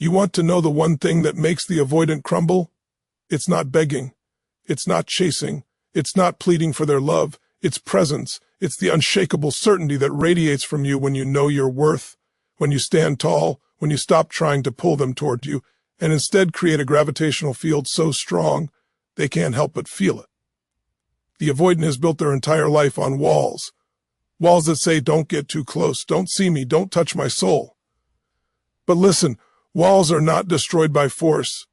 You want to know the one thing that makes the avoidant crumble? It's not begging. It's not chasing. It's not pleading for their love. It's presence. It's the unshakable certainty that radiates from you when you know your worth, when you stand tall, when you stop trying to pull them toward you, and instead create a gravitational field so strong they can't help but feel it. The avoidant has built their entire life on walls. Walls that say, don't get too close, don't see me, don't touch my soul. But listen, walls are not destroyed by force.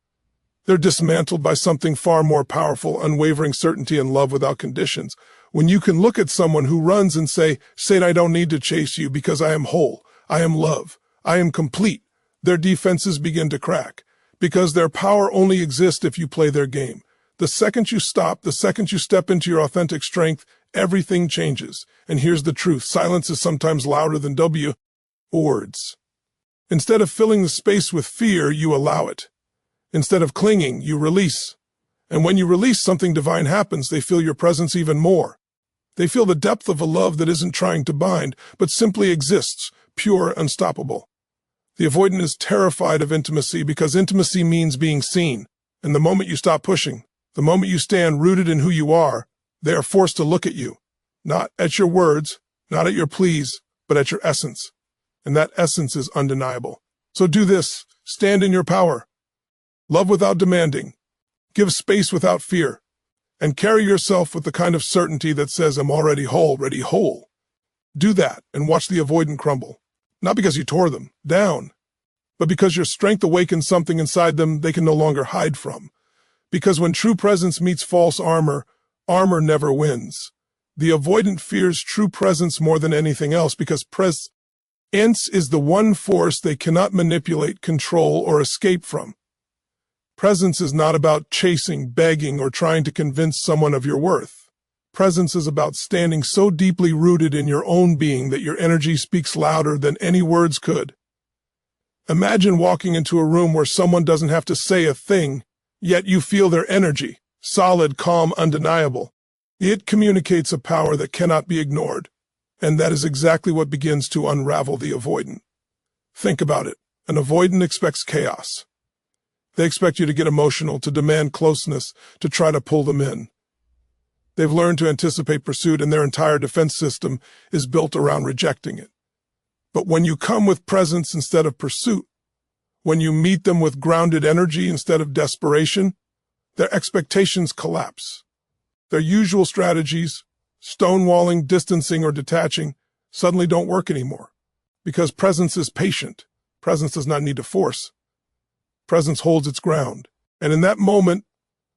They're dismantled by something far more powerful, unwavering certainty and love without conditions. When you can look at someone who runs and say, I don't need to chase you because I am whole, I am love, I am complete, their defenses begin to crack, because their power only exists if you play their game. The second you stop, the second you step into your authentic strength, everything changes. And here's the truth. Silence is sometimes louder than words. Instead of filling the space with fear, you allow it. Instead of clinging, you release. And when you release, something divine happens. They feel your presence even more. They feel the depth of a love that isn't trying to bind, but simply exists, pure, unstoppable. The avoidant is terrified of intimacy because intimacy means being seen. And the moment you stop pushing, the moment you stand rooted in who you are, they are forced to look at you, not at your words, not at your pleas, but at your essence. And that essence is undeniable. So do this. Stand in your power. Love without demanding. Give space without fear. And carry yourself with the kind of certainty that says, I'm already whole. Do that and watch the avoidant crumble. Not because you tore them down, but because your strength awakens something inside them they can no longer hide from. Because when true presence meets false armor, armor never wins. The avoidant fears true presence more than anything else because presence is the one force they cannot manipulate, control, or escape from. Presence is not about chasing, begging, or trying to convince someone of your worth. Presence is about standing so deeply rooted in your own being that your energy speaks louder than any words could. Imagine walking into a room where someone doesn't have to say a thing, yet you feel their energy, solid, calm, undeniable. It communicates a power that cannot be ignored, and that is exactly what begins to unravel the avoidant. Think about it. An avoidant expects chaos. They expect you to get emotional, to demand closeness, to try to pull them in. They've learned to anticipate pursuit, and their entire defense system is built around rejecting it. But when you come with presence instead of pursuit, when you meet them with grounded energy instead of desperation, their expectations collapse. Their usual strategies, stonewalling, distancing, or detaching, suddenly don't work anymore. Because presence is patient. Presence does not need to force. Presence holds its ground. And in that moment,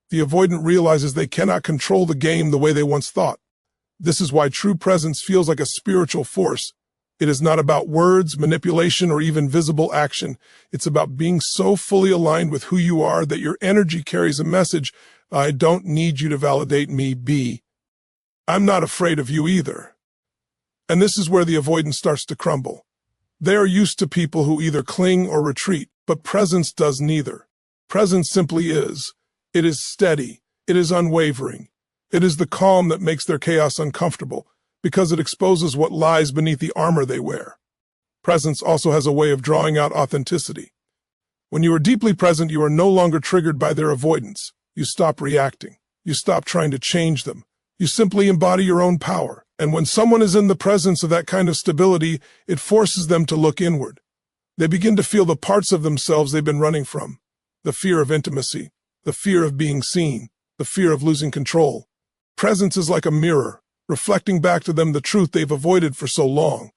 the avoidant realizes they cannot control the game the way they once thought. This is why true presence feels like a spiritual force. It is not about words, manipulation, or even visible action. It's about being so fully aligned with who you are that your energy carries a message. I don't need you to validate me, be. I'm not afraid of you either. And this is where the avoidance starts to crumble. They are used to people who either cling or retreat, but presence does neither. Presence simply is. It is steady. It is unwavering. It is the calm that makes their chaos uncomfortable, because it exposes what lies beneath the armor they wear. Presence also has a way of drawing out authenticity. When you are deeply present, you are no longer triggered by their avoidance. You stop reacting. You stop trying to change them. You simply embody your own power. And when someone is in the presence of that kind of stability, it forces them to look inward. They begin to feel the parts of themselves they've been running from. The fear of intimacy, the fear of being seen, the fear of losing control. Presence is like a mirror, reflecting back to them the truth they've avoided for so long.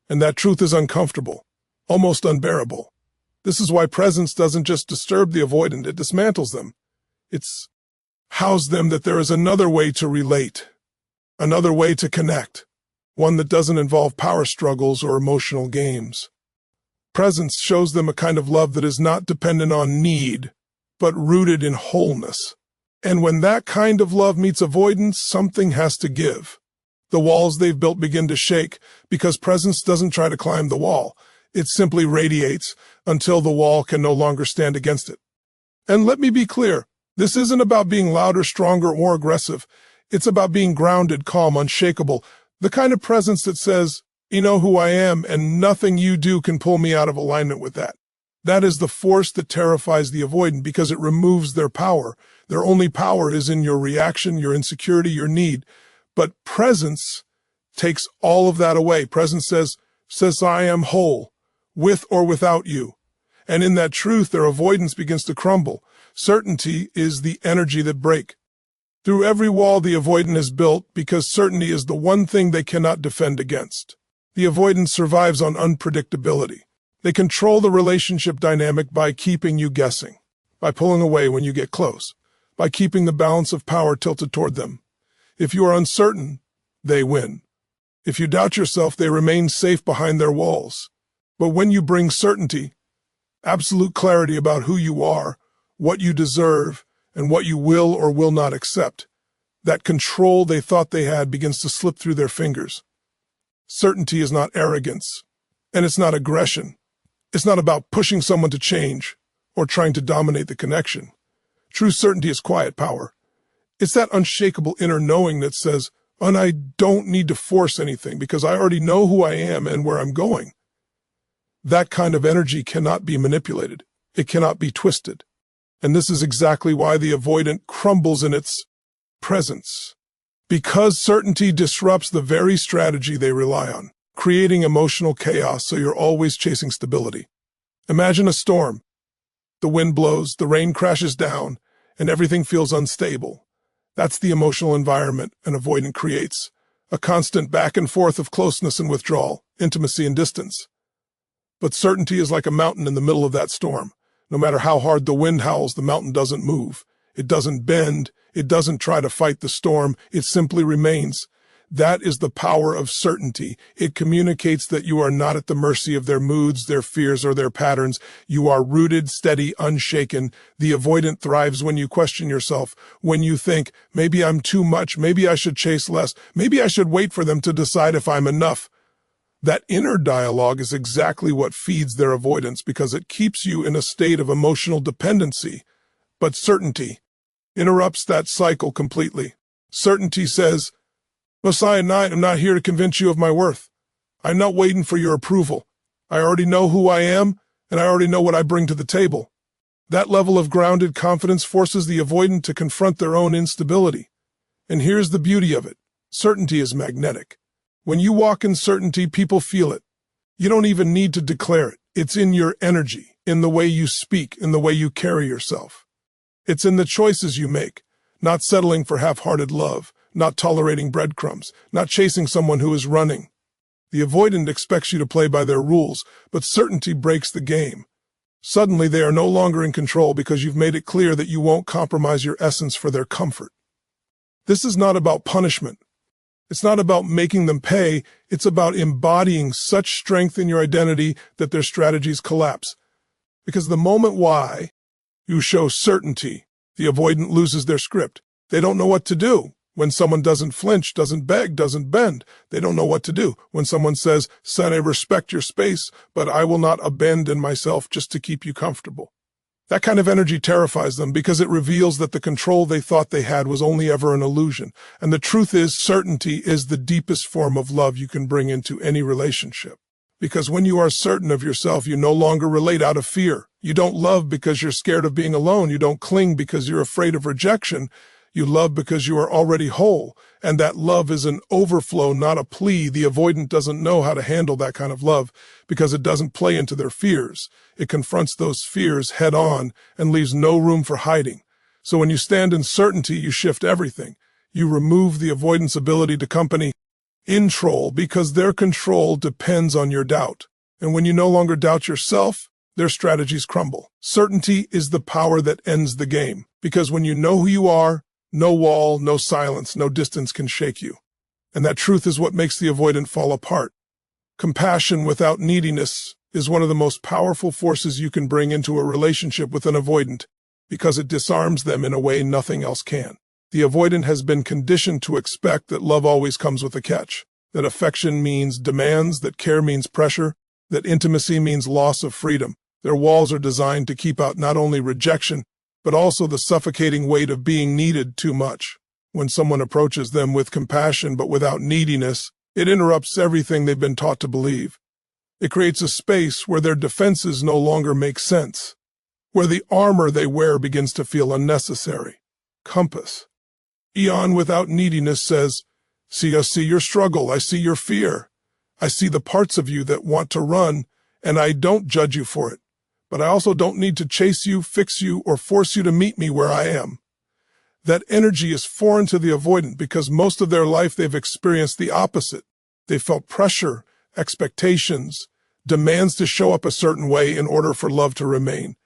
And that truth is uncomfortable, almost unbearable. This is why presence doesn't just disturb the avoidant, it dismantles them. It's housed them that there is another way to relate, another way to connect, one that doesn't involve power struggles or emotional games. Presence shows them a kind of love that is not dependent on need, but rooted in wholeness. And when that kind of love meets avoidance, something has to give. The walls they've built begin to shake because presence doesn't try to climb the wall. It simply radiates until the wall can no longer stand against it. And let me be clear, this isn't about being louder, stronger, or aggressive. It's about being grounded, calm, unshakable, the kind of presence that says, you know who I am, and nothing you do can pull me out of alignment with that. That is the force that terrifies the avoidant because it removes their power. Their only power is in your reaction, your insecurity, your need. But presence takes all of that away. Presence says, I am whole, with or without you. And in that truth, their avoidance begins to crumble. Certainty is the energy that breaks. Through every wall the avoidant is built because certainty is the one thing they cannot defend against. The avoidant survives on unpredictability. They control the relationship dynamic by keeping you guessing, by pulling away when you get close, by keeping the balance of power tilted toward them. If you are uncertain, they win. If you doubt yourself, they remain safe behind their walls. But when you bring certainty, absolute clarity about who you are, what you deserve, and what you will or will not accept, that control they thought they had begins to slip through their fingers. Certainty is not arrogance, and it's not aggression. It's not about pushing someone to change or trying to dominate the connection. True certainty is quiet power. It's that unshakable inner knowing that says, and I don't need to force anything because I already know who I am and where I'm going. That kind of energy cannot be manipulated. It cannot be twisted. And this is exactly why the avoidant crumbles in its presence. Because certainty disrupts the very strategy they rely on, creating emotional chaos so you're always chasing stability. Imagine a storm. The wind blows, the rain crashes down, and everything feels unstable. That's the emotional environment an avoidant creates, a constant back and forth of closeness and withdrawal, intimacy and distance. But certainty is like a mountain in the middle of that storm. No matter how hard the wind howls, the mountain doesn't move. It doesn't bend. It doesn't try to fight the storm. It simply remains. That is the power of certainty. It communicates that you are not at the mercy of their moods, their fears, or their patterns. You are rooted, steady, unshaken. The avoidant thrives when you question yourself, when you think, maybe I'm too much, maybe I should chase less, maybe I should wait for them to decide if I'm enough. That inner dialogue is exactly what feeds their avoidance because it keeps you in a state of emotional dependency. But certainty interrupts that cycle completely. Certainty says, Messiah Knight, I'm not here to convince you of my worth. I'm not waiting for your approval. I already know who I am, and I already know what I bring to the table. That level of grounded confidence forces the avoidant to confront their own instability. And here's the beauty of it. Certainty is magnetic. When you walk in certainty, people feel it. You don't even need to declare it. It's in your energy, in the way you speak, in the way you carry yourself. It's in the choices you make, not settling for half-hearted love, not tolerating breadcrumbs, not chasing someone who is running. The avoidant expects you to play by their rules, but certainty breaks the game. Suddenly, they are no longer in control because you've made it clear that you won't compromise your essence for their comfort. This is not about punishment. It's not about making them pay. It's about embodying such strength in your identity that their strategies collapse. Because the moment you show certainty, the avoidant loses their script. They don't know what to do. When someone doesn't flinch, doesn't beg, doesn't bend, they don't know what to do. When someone says, son, I respect your space, but I will not abandon myself just to keep you comfortable. That kind of energy terrifies them because it reveals that the control they thought they had was only ever an illusion. And the truth is, certainty is the deepest form of love you can bring into any relationship. Because when you are certain of yourself, you no longer relate out of fear. You don't love because you're scared of being alone. You don't cling because you're afraid of rejection. You love because you are already whole. And that love is an overflow, not a plea. The avoidant doesn't know how to handle that kind of love because it doesn't play into their fears. It confronts those fears head on and leaves no room for hiding. So when you stand in certainty, you shift everything. You remove the avoidant's ability to control because their control depends on your doubt. And when you no longer doubt yourself, their strategies crumble. Certainty is the power that ends the game because when you know who you are, no wall, no silence, no distance can shake you. And that truth is what makes the avoidant fall apart. Compassion without neediness is one of the most powerful forces you can bring into a relationship with an avoidant because it disarms them in a way nothing else can. The avoidant has been conditioned to expect that love always comes with a catch, that affection means demands, that care means pressure, that intimacy means loss of freedom. Their walls are designed to keep out not only rejection, but also the suffocating weight of being needed too much. When someone approaches them with compassion but without neediness, it interrupts everything they've been taught to believe. It creates a space where their defenses no longer make sense, where the armor they wear begins to feel unnecessary. Compass. Eon without neediness says, I see your struggle, I see your fear. I see the parts of you that want to run, and I don't judge you for it. But I also don't need to chase you, fix you, or force you to meet me where I am. That energy is foreign to the avoidant because most of their life they've experienced the opposite. They felt pressure, expectations, demands to show up a certain way in order for love to remain.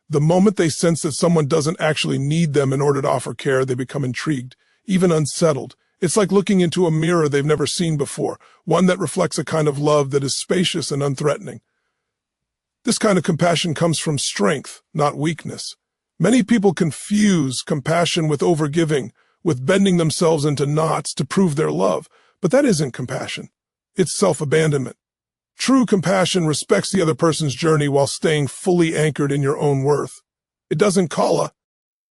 The moment they sense that someone doesn't actually need them in order to offer care, they become intrigued, even unsettled. It's like looking into a mirror they've never seen before, one that reflects a kind of love that is spacious and unthreatening. This kind of compassion comes from strength, not weakness. Many people confuse compassion with overgiving, with bending themselves into knots to prove their love, but that isn't compassion. It's self-abandonment. True compassion respects the other person's journey while staying fully anchored in your own worth. It doesn't calla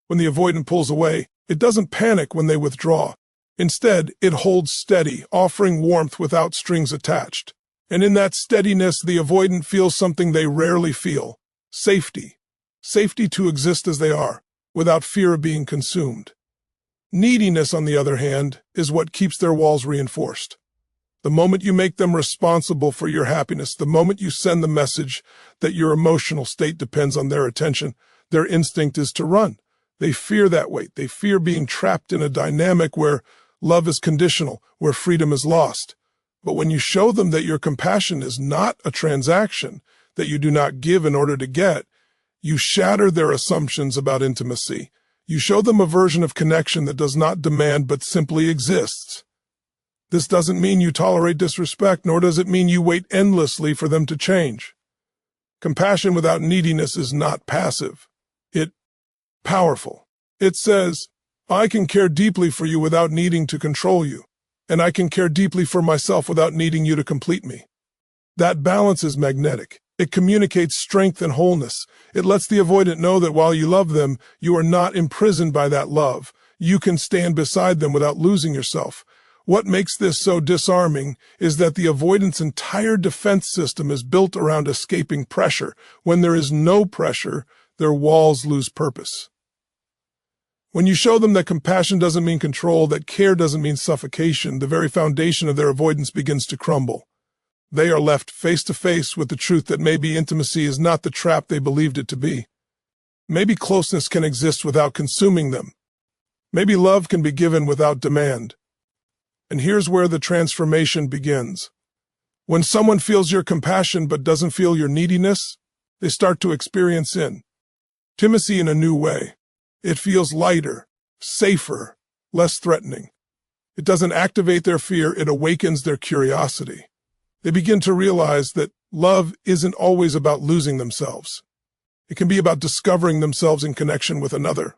when the avoidant pulls away. It doesn't panic when they withdraw. Instead, it holds steady, offering warmth without strings attached. And in that steadiness, the avoidant feels something they rarely feel: safety. Safety to exist as they are, without fear of being consumed. Neediness, on the other hand, is what keeps their walls reinforced. The moment you make them responsible for your happiness, the moment you send the message that your emotional state depends on their attention, their instinct is to run. They fear that weight. They fear being trapped in a dynamic where love is conditional, where freedom is lost. But when you show them that your compassion is not a transaction, that you do not give in order to get, you shatter their assumptions about intimacy. You show them a version of connection that does not demand but simply exists. This doesn't mean you tolerate disrespect, nor does it mean you wait endlessly for them to change. Compassion without neediness is not passive. It's powerful. It says, I can care deeply for you without needing to control you, and I can care deeply for myself without needing you to complete me. That balance is magnetic. It communicates strength and wholeness. It lets the avoidant know that while you love them, you are not imprisoned by that love. You can stand beside them without losing yourself. What makes this so disarming is that the avoidant's entire defense system is built around escaping pressure. When there is no pressure, their walls lose purpose. When you show them that compassion doesn't mean control, that care doesn't mean suffocation, the very foundation of their avoidance begins to crumble. They are left face to face with the truth that maybe intimacy is not the trap they believed it to be. Maybe closeness can exist without consuming them. Maybe love can be given without demand. And here's where the transformation begins. When someone feels your compassion but doesn't feel your neediness, they start to experience intimacy in a new way. It feels lighter, safer, less threatening. It doesn't activate their fear, it awakens their curiosity. They begin to realize that love isn't always about losing themselves. It can be about discovering themselves in connection with another.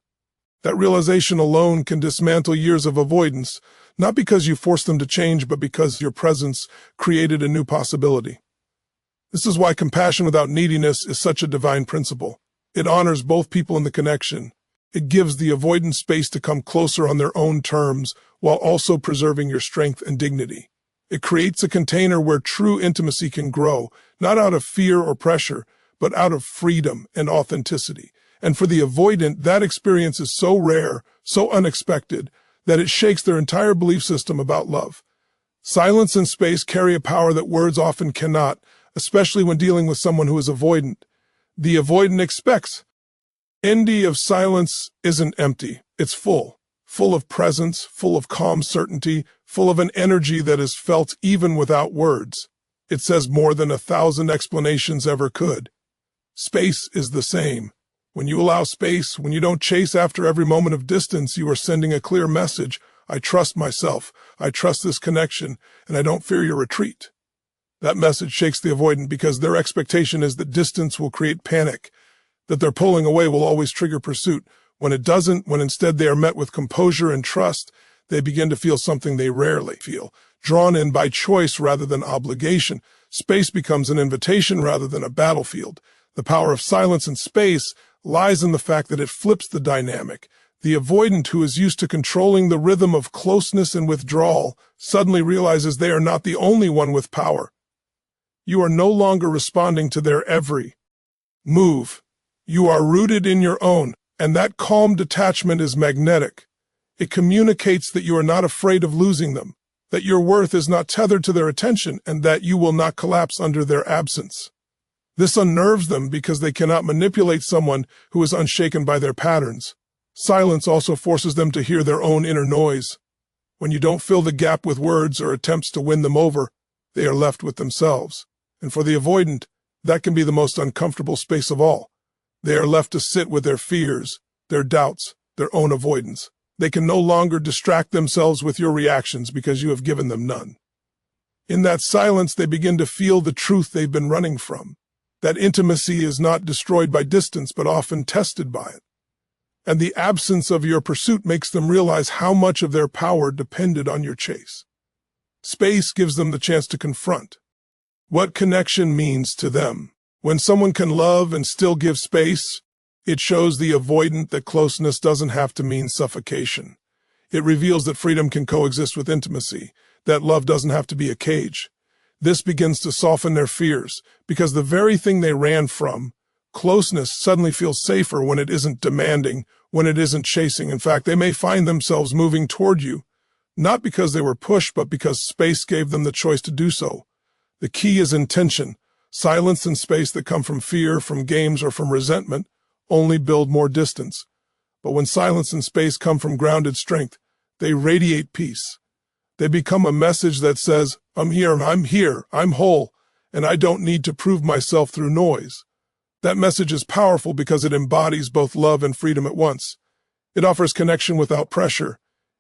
That realization alone can dismantle years of avoidance, not because you forced them to change, but because your presence created a new possibility. This is why compassion without neediness is such a divine principle. It honors both people in the connection. It gives the avoidant space to come closer on their own terms, while also preserving your strength and dignity. It creates a container where true intimacy can grow, not out of fear or pressure, but out of freedom and authenticity. And for the avoidant, that experience is so rare, so unexpected, that it shakes their entire belief system about love. Silence and space carry a power that words often cannot, especially when dealing with someone who is avoidant. The avoidant expects. Of silence isn't empty, it's full of presence, full of calm certainty, full of an energy that is felt even without words. It says more than 1,000 explanations ever could. Space is the same. When you allow space, when you don't chase after every moment of distance, you are sending a clear message. I trust myself, I trust this connection, and I don't fear your retreat. That message shakes the avoidant because their expectation is that distance will create panic, that their pulling away will always trigger pursuit. When it doesn't, when instead they are met with composure and trust, they begin to feel something they rarely feel, drawn in by choice rather than obligation. Space becomes an invitation rather than a battlefield. The power of silence and space lies in the fact that it flips the dynamic. The avoidant, who is used to controlling the rhythm of closeness and withdrawal, suddenly realizes they are not the only one with power. You are no longer responding to their every move. You are rooted in your own, and that calm detachment is magnetic. It communicates that you are not afraid of losing them, that your worth is not tethered to their attention, and that you will not collapse under their absence. This unnerves them because they cannot manipulate someone who is unshaken by their patterns. Silence also forces them to hear their own inner noise. When you don't fill the gap with words or attempts to win them over, they are left with themselves. And for the avoidant, that can be the most uncomfortable space of all. They are left to sit with their fears, their doubts, their own avoidance. They can no longer distract themselves with your reactions because you have given them none. In that silence, they begin to feel the truth they've been running from. That intimacy is not destroyed by distance, but often tested by it. And the absence of your pursuit makes them realize how much of their power depended on your chase. Space gives them the chance to confront what connection means to them. When someone can love and still give space, it shows the avoidant that closeness doesn't have to mean suffocation. It reveals that freedom can coexist with intimacy, that love doesn't have to be a cage. This begins to soften their fears, because the very thing they ran from, closeness, suddenly feels safer when it isn't demanding, when it isn't chasing. In fact, they may find themselves moving toward you, not because they were pushed, but because space gave them the choice to do so. The key is intention. Silence and space that come from fear, from games, or from resentment only build more distance. But when silence and space come from grounded strength, they radiate peace. They become a message that says, I'm here, I'm whole, and I don't need to prove myself through noise. That message is powerful because it embodies both love and freedom at once. It offers connection without pressure.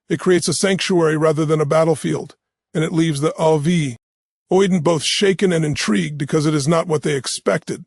It creates a sanctuary rather than a battlefield, and it leaves the avoidant both shaken and intrigued because it is not what they expected.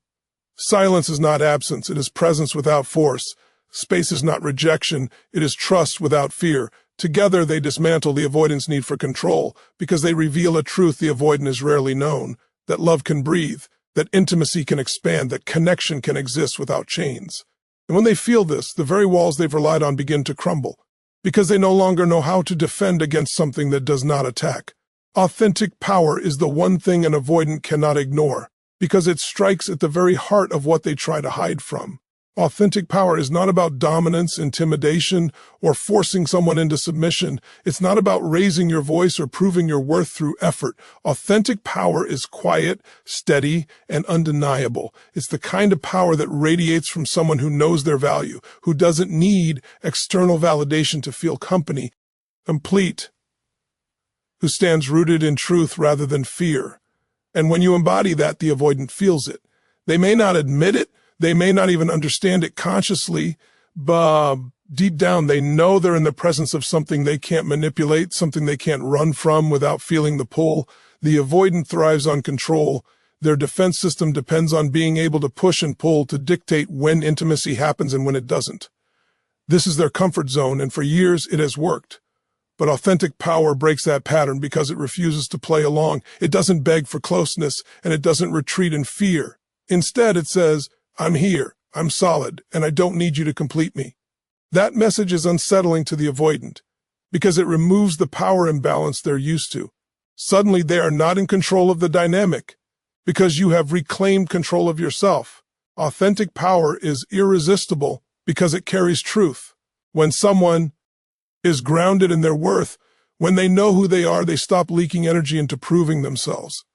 Silence is not absence, it is presence without force. Space is not rejection, it is trust without fear. Together they dismantle the avoidant's need for control because they reveal a truth the avoidant is rarely known, that love can breathe, that intimacy can expand, that connection can exist without chains. And when they feel this, the very walls they've relied on begin to crumble, because they no longer know how to defend against something that does not attack. Authentic power is the one thing an avoidant cannot ignore, because it strikes at the very heart of what they try to hide from. Authentic power is not about dominance, intimidation, or forcing someone into submission. It's not about raising your voice or proving your worth through effort. Authentic power is quiet, steady, and undeniable. It's the kind of power that radiates from someone who knows their value, who doesn't need external validation to feel complete, who stands rooted in truth rather than fear. And when you embody that, the avoidant feels it. They may not admit it, they may not even understand it consciously, but deep down they know they're in the presence of something they can't manipulate, something they can't run from without feeling the pull. The avoidant thrives on control. Their defense system depends on being able to push and pull to dictate when intimacy happens and when it doesn't. This is their comfort zone, and for years it has worked. But authentic power breaks that pattern because it refuses to play along. It doesn't beg for closeness, and it doesn't retreat in fear. Instead, it says, I'm here, I'm solid, and I don't need you to complete me. That message is unsettling to the avoidant because it removes the power imbalance they're used to. Suddenly, they are not in control of the dynamic because you have reclaimed control of yourself. Authentic power is irresistible because it carries truth. When someone is grounded in their worth, when they know who they are, they stop leaking energy into proving themselves.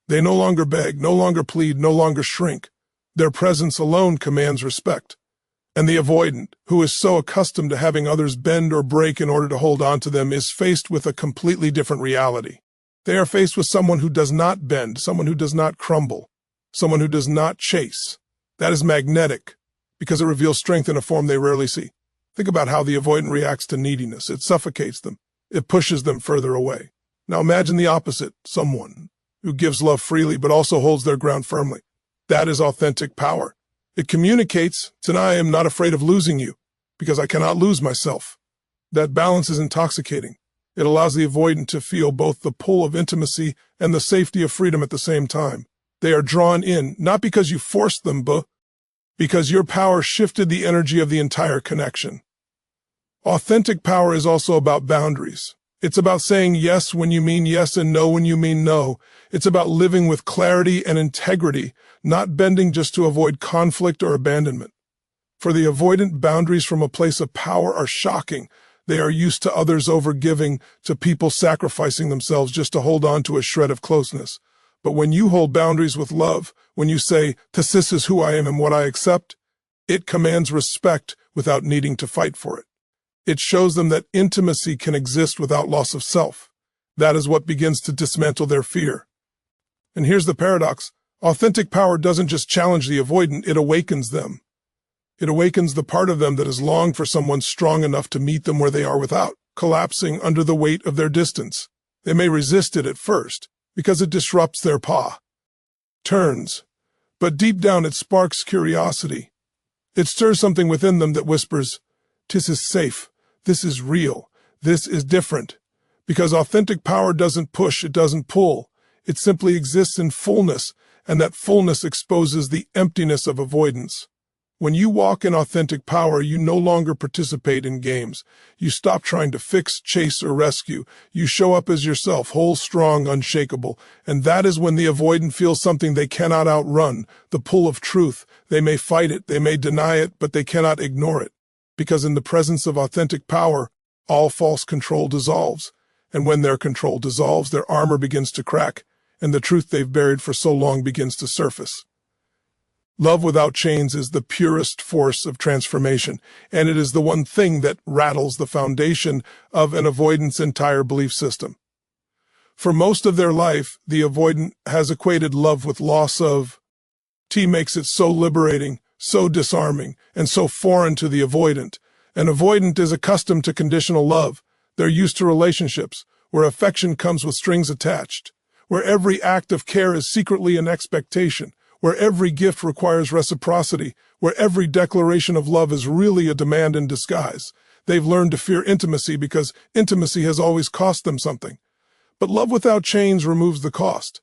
They no longer beg, no longer plead, no longer shrink. Their presence alone commands respect. And the avoidant, who is so accustomed to having others bend or break in order to hold on to them, is faced with a completely different reality. They are faced with someone who does not bend, someone who does not crumble, someone who does not chase. That is magnetic, because it reveals strength in a form they rarely see. Think about how the avoidant reacts to neediness. It suffocates them. It pushes them further away. Now imagine the opposite, someone who gives love freely but also holds their ground firmly. That is authentic power. It communicates, I am not afraid of losing you, because I cannot lose myself. That balance is intoxicating. It allows the avoidant to feel both the pull of intimacy and the safety of freedom at the same time. They are drawn in, not because you forced them, but because your power shifted the energy of the entire connection. Authentic power is also about boundaries. It's about saying yes when you mean yes and no when you mean no. It's about living with clarity and integrity, not bending just to avoid conflict or abandonment. For the avoidant, boundaries from a place of power are shocking. They are used to others overgiving, to people sacrificing themselves just to hold on to a shred of closeness. But when you hold boundaries with love, when you say, "This is who I am and what I accept," it commands respect without needing to fight for it. It shows them that intimacy can exist without loss of self. That is what begins to dismantle their fear. And here's the paradox. Authentic power doesn't just challenge the avoidant, it awakens them. It awakens the part of them that has longed for someone strong enough to meet them where they are without collapsing under the weight of their distance. They may resist it at first, because it disrupts their turns. But deep down it sparks curiosity. It stirs something within them that whispers, "This is safe. This is real. This is different." Because authentic power doesn't push, it doesn't pull. It simply exists in fullness, and that fullness exposes the emptiness of avoidance. When you walk in authentic power, you no longer participate in games. You stop trying to fix, chase, or rescue. You show up as yourself, whole, strong, unshakable. And that is when the avoidant feels something they cannot outrun, the pull of truth. They may fight it, they may deny it, but they cannot ignore it. Because in the presence of authentic power, all false control dissolves. And when their control dissolves, their armor begins to crack, and the truth they've buried for so long begins to surface. Love without chains is the purest force of transformation, and it is the one thing that rattles the foundation of an avoidant's entire belief system. For most of their life, the avoidant has equated love with loss of. Makes it so liberating, so disarming, and so foreign to the avoidant. An avoidant is accustomed to conditional love. They're used to relationships where affection comes with strings attached, where every act of care is secretly an expectation, where every gift requires reciprocity, where every declaration of love is really a demand in disguise. They've learned to fear intimacy because intimacy has always cost them something. But love without chains removes the cost.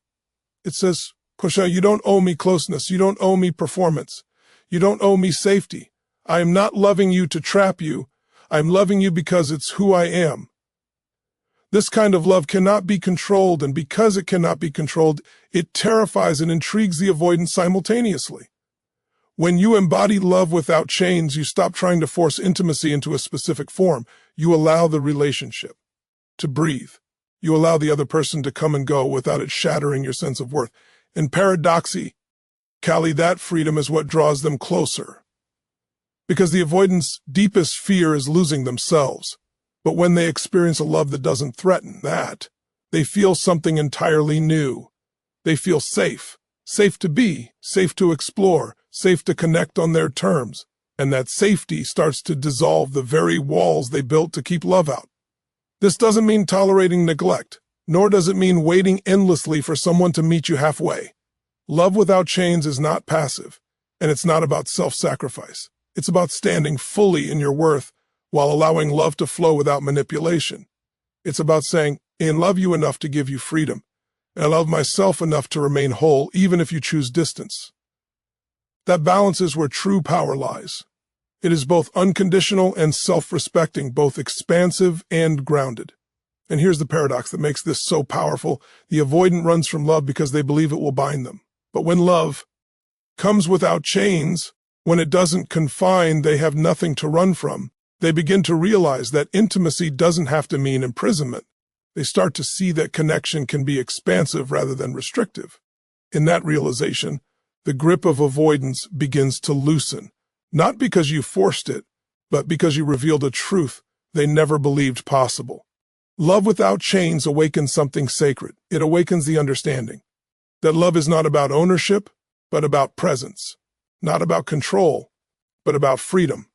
It says, "Kosha, you don't owe me closeness. You don't owe me performance. You don't owe me safety. I am not loving you to trap you. I'm loving you because it's who I am." This kind of love cannot be controlled, and because it cannot be controlled, it terrifies and intrigues the avoidant simultaneously. When you embody love without chains, you stop trying to force intimacy into a specific form. You allow the relationship to breathe. You allow the other person to come and go without it shattering your sense of worth. And paradoxically, that freedom is what draws them closer. Because the avoidant's deepest fear is losing themselves. But when they experience a love that doesn't threaten that, they feel something entirely new. They feel safe. Safe to be, safe to explore, safe to connect on their terms. And that safety starts to dissolve the very walls they built to keep love out. This doesn't mean tolerating neglect, nor does it mean waiting endlessly for someone to meet you halfway. Love without chains is not passive, and it's not about self-sacrifice. It's about standing fully in your worth while allowing love to flow without manipulation. It's about saying, "I love you enough to give you freedom, and I love myself enough to remain whole even if you choose distance." That balance is where true power lies. It is both unconditional and self-respecting, both expansive and grounded. And here's the paradox that makes this so powerful. The avoidant runs from love because they believe it will bind them. But when love comes without chains, when it doesn't confine, they have nothing to run from. They begin to realize that intimacy doesn't have to mean imprisonment. They start to see that connection can be expansive rather than restrictive. In that realization, the grip of avoidance begins to loosen, not because you forced it, but because you revealed a truth they never believed possible. Love without chains awakens something sacred. It awakens the understanding that love is not about ownership, but about presence, not about control, but about freedom.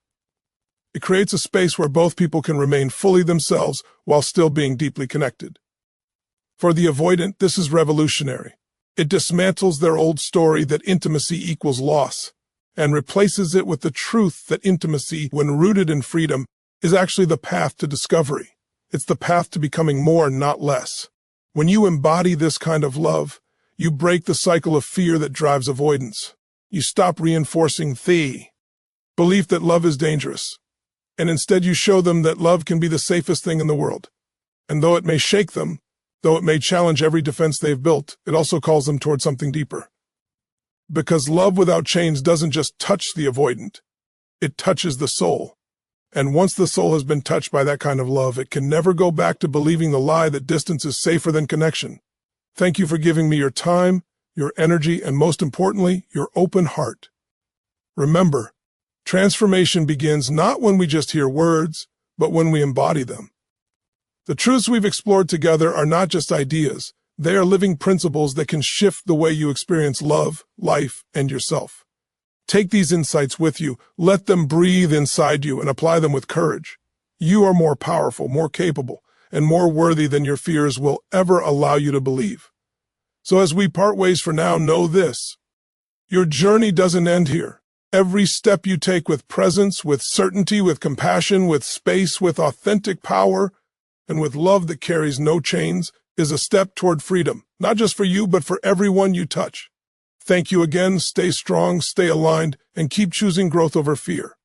It creates a space where both people can remain fully themselves while still being deeply connected. For the avoidant, this is revolutionary. It dismantles their old story that intimacy equals loss and replaces it with the truth that intimacy, when rooted in freedom, is actually the path to discovery. It's the path to becoming more, not less. When you embody this kind of love, you break the cycle of fear that drives avoidance. You stop reinforcing the belief that love is dangerous, and instead you show them that love can be the safest thing in the world. And though it may shake them, though it may challenge every defense they've built, it also calls them toward something deeper. Because love without chains doesn't just touch the avoidant, it touches the soul. And once the soul has been touched by that kind of love, it can never go back to believing the lie that distance is safer than connection. Thank you for giving me your time, your energy, and most importantly, your open heart. Remember, transformation begins not when we just hear words, but when we embody them. The truths we've explored together are not just ideas. They are living principles that can shift the way you experience love, life, and yourself. Take these insights with you, let them breathe inside you, and apply them with courage. You are more powerful, more capable, and more worthy than your fears will ever allow you to believe. So as we part ways for now, know this. Your journey doesn't end here. Every step you take with presence, with certainty, with compassion, with space, with authentic power, and with love that carries no chains, is a step toward freedom, not just for you, but for everyone you touch. Thank you again. Stay strong, stay aligned, and keep choosing growth over fear.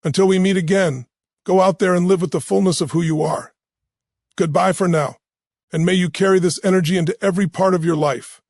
Until we meet again, go out there and live with the fullness of who you are. Goodbye for now, and may you carry this energy into every part of your life.